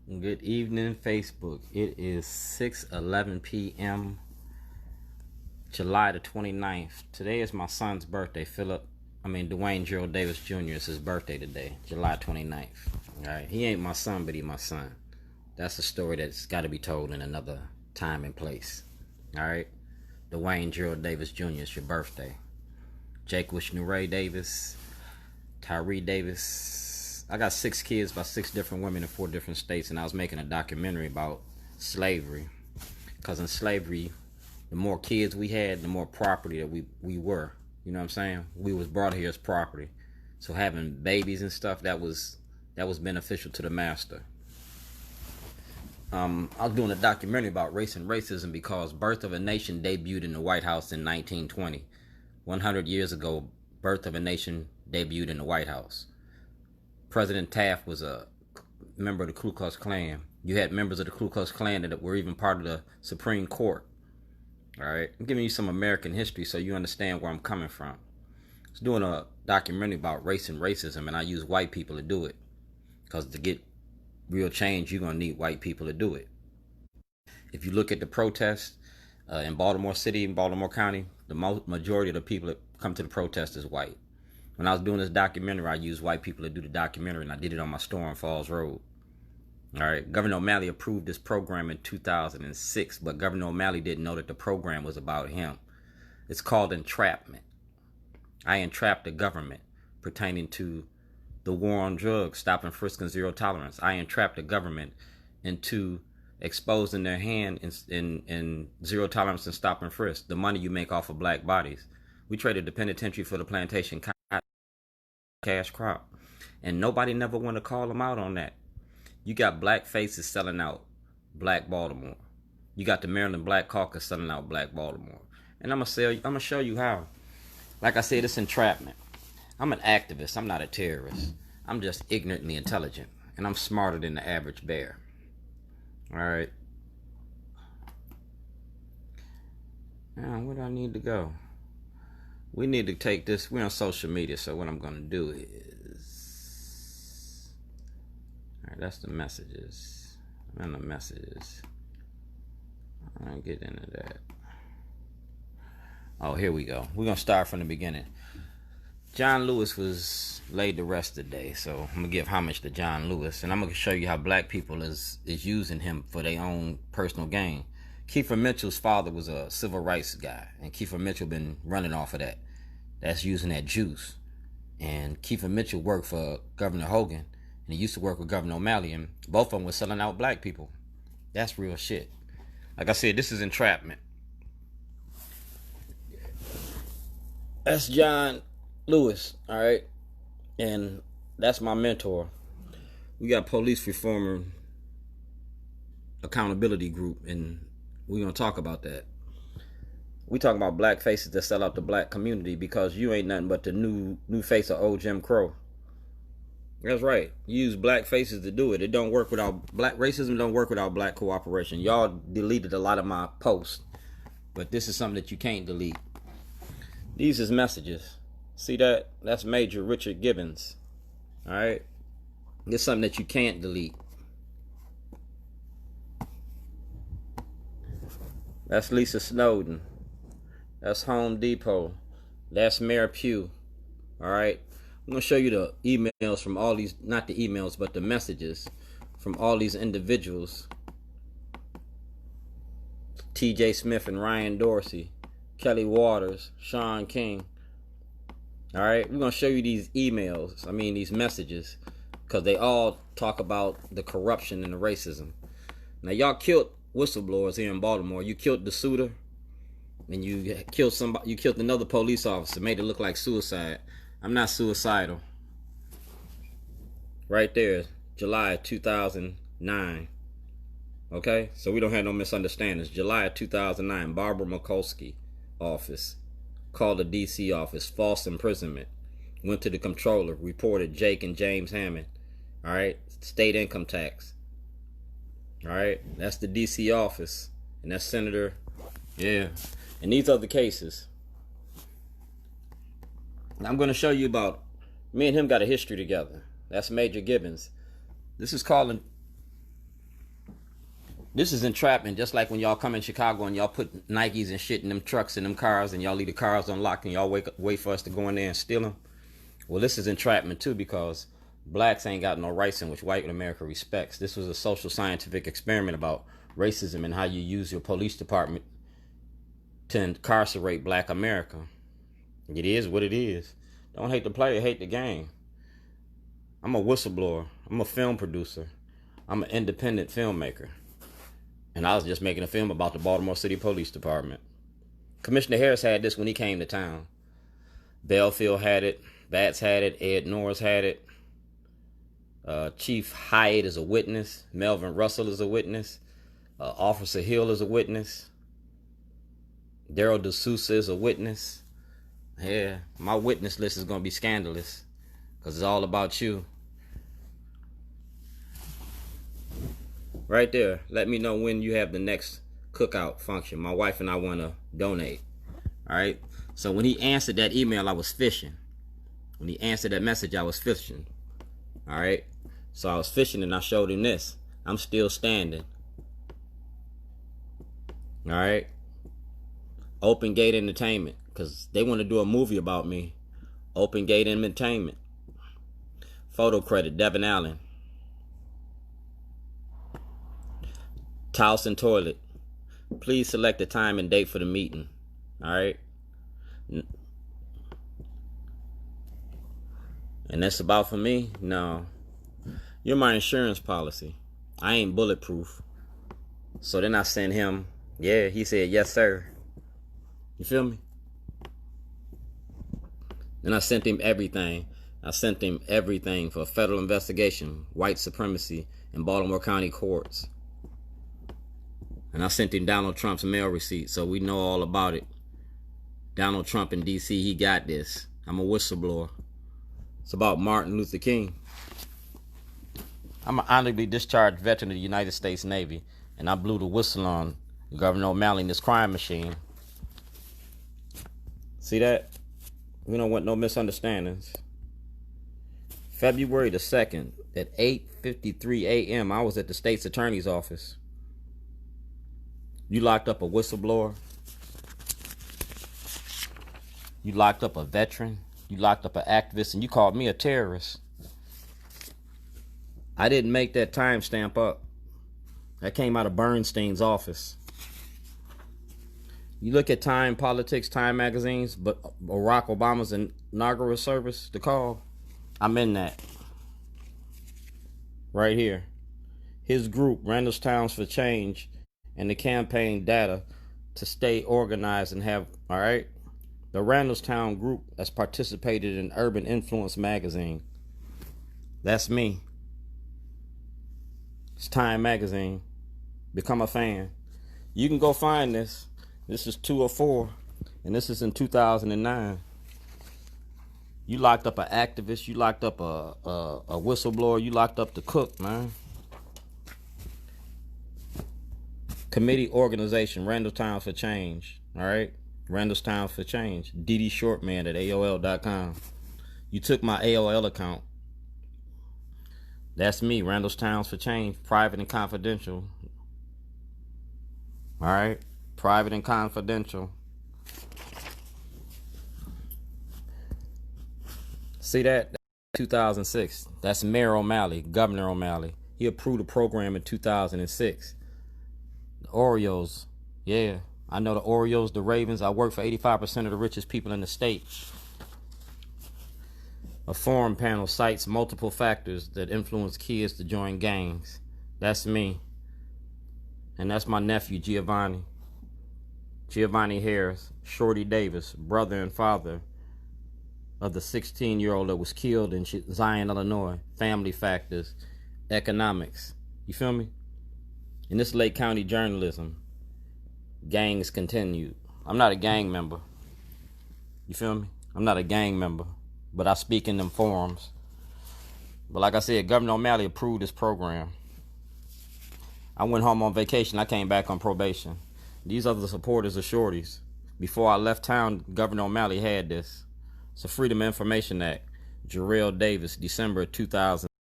Good evening, Facebook. It is 6:11 p.m. July the 29th. Today is my son's birthday. Dwayne Gerald Davis Jr. is his birthday today, July 29th. All right, he ain't my son, but he my son. That's a story that's got to be told in another time and place. All right, Dwayne Gerald Davis Jr. is your birthday. Jake Wishnure Davis, Tyree Davis. I got 6 kids by 6 different women in 4 different states, and I was making a documentary about slavery. Because in slavery, the more kids we had, the more property that we were. You know what I'm saying? We was brought here as property. So having babies and stuff, that was beneficial to the master. I was doing a documentary about race and racism because Birth of a Nation debuted in the White House in 1920. 100 years ago, Birth of a Nation debuted in the White House. President Taft was a member of the Ku Klux Klan. You had members of the Ku Klux Klan that were even part of the Supreme Court. All right, I'm giving you some American history so you understand where I'm coming from. I was doing a documentary about race and racism, and I use white people to do it. Because to get real change, you're going to need white people to do it. If you look at the protests in Baltimore City and Baltimore County, the majority of the people that come to the protest is white. When I was doing this documentary, I used white people to do the documentary, and I did it on my Storm Falls Road. All right, Governor O'Malley approved this program in 2006, but Governor O'Malley didn't know that the program was about him. It's called entrapment. I entrapped the government pertaining to the war on drugs, stop and frisk and zero tolerance. I entrapped the government into exposing their hand in zero tolerance and stop and frisk, the money you make off of black bodies. We traded the penitentiary for the plantation cash crop, and nobody never want to call them out on that. You got black faces selling out black Baltimore. You got the Maryland Black Caucus selling out black Baltimore, and I'm gonna show you how. Like I said, it's entrapment. I'm an activist. I'm not a terrorist. I'm just ignorantly intelligent, and I'm smarter than the average bear. All right. Now, where do I need to go? We need to take this. We're on social media, so what I'm going to do is... Alright, that's the messages. And the messages. I'll get into that. Oh, here we go. We're going to start from the beginning. John Lewis was laid to rest today, so I'm going to give homage to John Lewis, and I'm going to show you how black people is using him for their own personal gain. Kiefer Mitchell's father was a civil rights guy, and Kiefer Mitchell been running off of that. That's using that juice. And Kiefer Mitchell worked for Governor Hogan, and he used to work with Governor O'Malley, and both of them were selling out black people. That's real shit. Like I said, this is entrapment. That's John Lewis, all right? And that's my mentor. We got Police Reformer Accountability Group, and we're going to talk about that. We talking about black faces that sell out the black community because you ain't nothing but the new face of old Jim Crow. That's right. You use black faces to do it. It don't work without black racism. Don't work without black cooperation. Y'all deleted a lot of my posts, but this is something that you can't delete. These is messages. See that? That's Major Richard Gibbons. All right. This is something that you can't delete. That's Lisa Snowden. That's Home Depot. That's Mayor Pugh. All right. I'm going to show you the emails from all these, not the emails, but the messages from all these individuals. TJ Smith and Ryan Dorsey, Kelly Waters, Sean King. All right. We're going to show you these emails. These messages, because they all talk about the corruption and the racism. Now, y'all killed whistleblowers here in Baltimore. You killed the suitor, and you killed somebody. You killed another police officer, made it look like suicide. I'm not suicidal. Right there, July 2009. Okay, so we don't have no misunderstandings. July 2009, Barbara Mikulski office called the DC office, false imprisonment. Went to the controller, reported Jake and James Hammond. All right, state income tax. All right, that's the DC office, and that's Senator. Yeah, and these other cases. I'm going to show you about, me and him got a history together. That's Major Gibbons. This is calling This is entrapment, just like when y'all come in Chicago and y'all put Nikes and shit in them trucks and them cars and y'all leave the cars unlocked and y'all wait for us to go in there and steal them. Well, this is entrapment too, because blacks ain't got no rights in which white America respects. This was a social scientific experiment about racism and how you use your police department to incarcerate black America. It is what it is. Don't hate the player, hate the game. I'm a whistleblower. I'm a film producer. I'm an independent filmmaker. And I was just making a film about the Baltimore City Police Department. Commissioner Harris had this when he came to town. Belfield had it. Batts had it. Ed Norris had it. Chief Hyatt is a witness. Melvin Russell is a witness. Officer Hill is a witness. Daryl DeSouza is a witness. Yeah, my witness list is going to be scandalous because it's all about you. Right there. Let me know when you have the next cookout function. My wife and I want to donate. All right. So when he answered that email, I was fishing. When he answered that message, I was fishing. All right. So I was fishing and I showed him this. I'm still standing. All right. Open Gate Entertainment, because they want to do a movie about me. Open Gate Entertainment. Photo credit, Devin Allen. Towson Toilet. Please select the time and date for the meeting. All right. And that's about for me? No. You're my insurance policy. I ain't bulletproof. So then I sent him, yeah, he said, yes, sir. You feel me? Then I sent him everything. I sent him everything for a federal investigation, white supremacy in Baltimore County courts. And I sent him Donald Trump's mail receipt, so we know all about it. Donald Trump in D.C., he got this. I'm a whistleblower. It's about Martin Luther King. I'm an honorably discharged veteran of the United States Navy, and I blew the whistle on Governor O'Malley in this crime machine. See that? We don't want no misunderstandings. February the 2nd at 8:53 a.m., I was at the States Attorney's office. You locked up a whistleblower. You locked up a veteran. You locked up an activist, and you called me a terrorist. I didn't make that timestamp up. That came out of Bernstein's office. You look at Time, Politics, Time magazines, but Barack Obama's inaugural service, the call, I'm in that. Right here. His group, Randallstown for Change, and the campaign data to stay organized and have, all right? The Randallstown group has participated in Urban Influence magazine. That's me. It's Time magazine. Become a fan. You can go find this. This is 204, and this is in 2009. You locked up an activist. You locked up a whistleblower. You locked up the cook, man. Committee organization, Randallstown for Change. All right? Randallstown for Change. DD Shortman at AOL.com. You took my AOL account. That's me, Randallstown for Change. Private and confidential. All right? Private and confidential. See that? 2006. That's Mayor O'Malley, Governor O'Malley. He approved the program in 2006. The Orioles. Yeah. I know the Orioles, the Ravens. I work for 85% of the richest people in the state. A forum panel cites multiple factors that influence kids to join gangs. That's me. And that's my nephew, Giovanni. Giovanni Harris, Shorty Davis, brother and father of the 16-year-old that was killed in Zion, Illinois. Family factors, economics. You feel me? In this Lake County journalism, gangs continued. I'm not a gang member. You feel me? I'm not a gang member, but I speak in them forums. But like I said, Governor O'Malley approved this program. I went home on vacation. I came back on probation. These are the supporters of Shorty's. Before I left town, Governor O'Malley had this. It's a Freedom of Information Act. Jarrell Davis, December 2000.